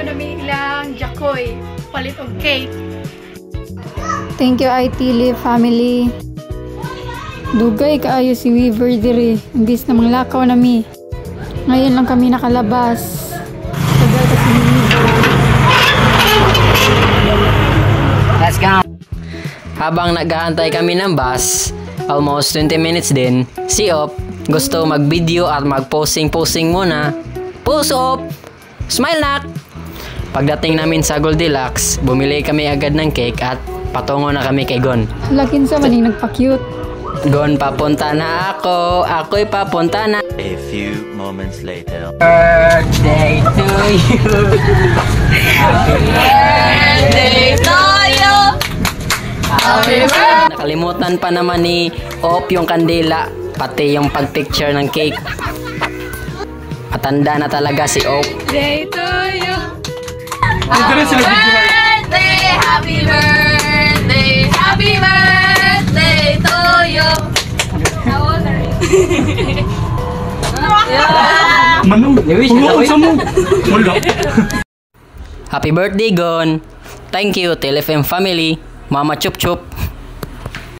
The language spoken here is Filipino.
namin ilang jakoy, palit og cake. Thank you, Itili family. Dugay kaayo si Weaver diri, imbis na manglakaw nami. Ngayon lang kami nakalabas. Tagal kasi ni Weaver. Let's go! Habang nag-aantay kami ng bus, almost 20 minutes din, si Op gusto mag-video at mag-posing muna. Pose Op! Smile nak! Pagdating namin sa Goldilocks, bumili kami agad ng cake at patungo na kami kay Gon. Lakin sa maning nagpa-cute. Gon, papunta na ako. Ako'y papunta na. A few moments later. Birthday to you. Happy birthday to you. Happy birthday. Nakalimutan pa naman ni Op yung kandila, pati yung pag-picture ng cake. Matanda na talaga si Op. Day to you. Happy birthday, happy birthday, happy birthday to you. How old are you? Manu, sa mo. Wala. Happy birthday, Gon. Thank you, TLFM family. Mama Chup Chup.